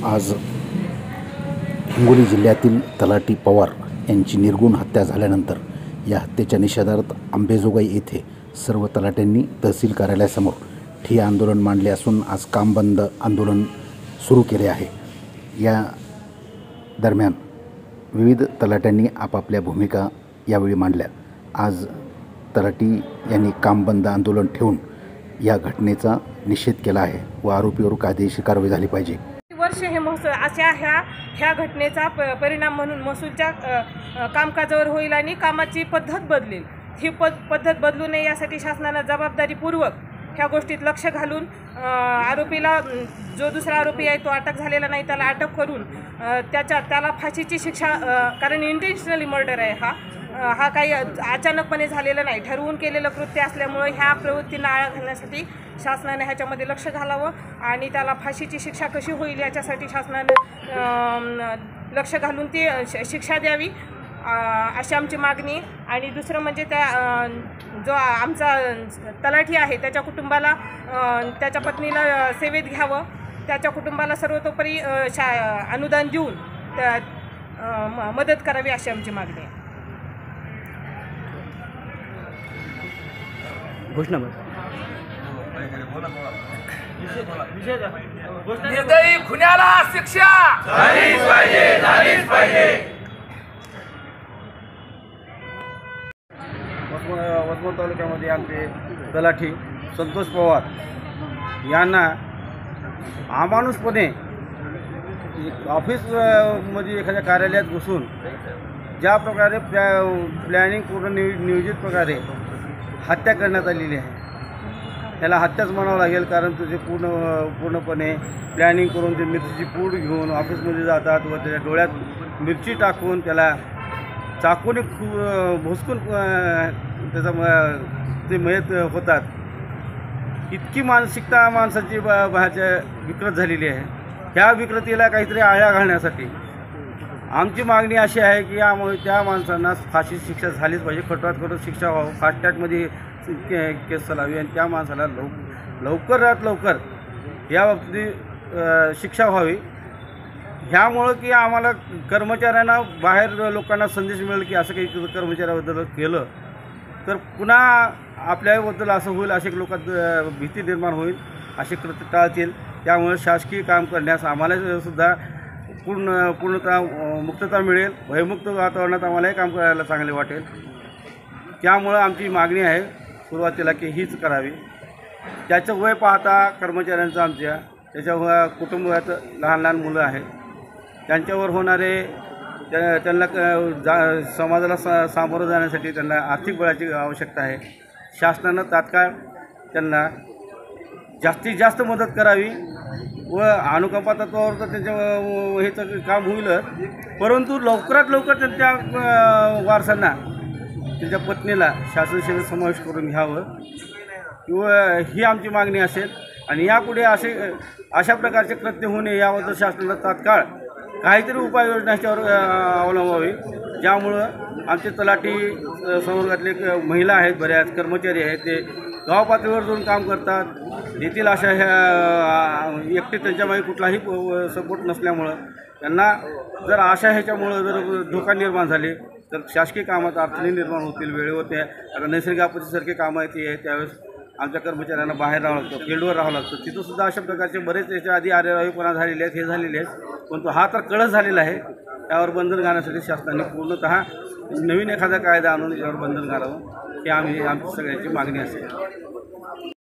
आज हिंगोली जिल्ह्यातील तलाठी पवार यांची निर्गुण हत्या झाल्यानंतर या हत्येच्या निषेधार्थ अंबेजोगाई येथे सर्व तलाट्यांनी तहसील कार्यालयासमोर ठिय्या आंदोलन मांडले असून आज काम बंद आंदोलन सुरू केले आहे। या दरम्यान विविध तलाट्यांनी आपापल्या भूमिका यावेळी मांडल्या। आज तलाठी यांनी काम बंद आंदोलन ठेवून या घटनेचा निषेध केला आहे व आरोपीवर कायदेशीर कारवाई झाली पाहिजे। वर्ष हे महसूल अशा ह्या घटनेचा परिणाम म्हणून महसूलच्या कामकाजावर होईल आणि कामाची पद्धत बदलेल। ही पद्धत बदलू नये यासाठी शासनाने जबाबदारीपूर्वक ह्या गोष्टीत लक्ष घालून आरोपीला जो दुसरा आरोपी आहे तो अटक झालेला नाही त्याला अटक करून त्याला फाशीची शिक्षा, कारण इंटेन्शनली मर्डर आहे हा काही अचानकपणे झालेलं नाही, ठरवून केलेलं कृत्य असल्यामुळे ह्या प्रवृत्तींना आळा घालण्यासाठी शासनाने ह्याच्यामध्ये लक्ष घालावं आणि त्याला फाशीची शिक्षा कशी होईल याच्यासाठी शासनाने लक्ष घालून ती शिक्षा द्यावी अशी आमची मागणी। आणि दुसरं म्हणजे त्या जो आमचा तलाठी आहे त्याच्या कुटुंबाला त्याच्या पत्नीला सेवेत घ्यावं, त्याच्या कुटुंबाला सर्वतोपरी अनुदान देऊन मदत करावी अशी आमची मागणी आहे। घोषणा निर्दयी खुन्याला शिक्षा झालीच पाहिजे। वसमत तालुक्यामध्ये आमचे तलाठी संतोष पवार यांना अमानुषपणे ऑफिसमध्ये एखाद्या कार्यालयात घुसून ज्या प्रकारे प्लॅनिंग पूर्ण नियोजित प्रकारे हत्या करण्यात आलेली आहे, त्याला हत्याच म्हणावं लागेल। कारण तुझे पूर्णपणे प्लॅनिंग करून ते मिरचीची पूड घेऊन ऑफिसमध्ये जातात व त्याच्या डोळ्यात मिरची टाकून त्याला चाकूने भोसकून त्याचा ते मयत होतात। इतकी मानसिकता माणसाची बाहेरच्या विकृत झालेली आहे। ह्या विकृतीला काहीतरी आळा घालण्यासाठी आमची मागणी अशी आहे की त्या माणसांना फाशी शिक्षा झालीच पाहिजे, कठोरात कठोर शिक्षा व्हावं, फास्ट ट्रॅकमध्ये केस चालावी आणि त्या माणसाला लवकरात लवकर या बाबतीत शिक्षा व्हावी। ह्यामुळं की आम्हाला कर्मचाऱ्यांना बाहेर लोकांना संदेश मिळेल की असं काही कर्मचाऱ्याबद्दल केलं तर पुन्हा आपल्याबद्दल असं होईल, असे लोकांत भीती निर्माण होईल, असे कृत्य टाळतील। त्यामुळे शासकीय काम करण्यास आम्हाला सुद्धा पूर्णतः मुक्तता मिळेल, भयमुक्त वातावरणात आम्हालाही काम करायला चांगले वाटेल। त्यामुळं आमची मागणी आहे सुरुवातीला की हीच करावी। त्याचं वय पाहता कर्मचाऱ्यांचं आमच्या त्याच्या कुटुंबात लहान लहान मुलं आहेत, त्यांच्यावर होणारे त्यांना समाजाला सामोरं जाण्यासाठी त्यांना आर्थिक बळाची आवश्यकता आहे। शासनानं तात्काळ त्यांना जास्तीत जास्त मदत करावी व अनुकंपा तत्वावर तर त्यांच्या हेचं काम होईलच, परंतु लवकरात लवकर त्यांच्या वारसांना त्यांच्या पत्नीला शासन सेवेत समावेश करून घ्यावं किंवा ही आमची मागणी असेल। आणि यापुढे अशा प्रकारचे कृत्य होऊ नये याबद्दल शासनाला तात्काळ काहीतरी उपाययोजना याच्यावर अवलंबावी, ज्यामुळं आमचे तलाठी संवर्गातले महिला आहेत, बऱ्याच कर्मचारी आहेत, ते गाव पातळीवर जाऊन काम करतात। येथील अशा एकटे त्यांच्या मागे कुठलाही सपोर्ट नसल्यामुळं त्यांना जर अशा ह्याच्यामुळं जर धोका निर्माण झाले तर शासकीय कामात अडचणी निर्माण होतील। वेळेवर ते आता नैसर्गिक आपत्तीसारखे कामं येते त्यावेळेस आमच्या कर्मचाऱ्यांना बाहेर राहावं लागतं, फील्डवर राहावं लागतं, तिथंसुद्धा अशा प्रकारचे बरेच याच्या आधी आरेरावीपणा झालेले आहेत, हे झालेले आहेत, परंतु हा तर कळस झालेला आहे। त्यावर बंधन घालण्यासाठी शासनाने पूर्णतः नवीन एखादा कायदा आणून यावर बंधन घालावं ही आमची सगळ्यांची मागणी असेल।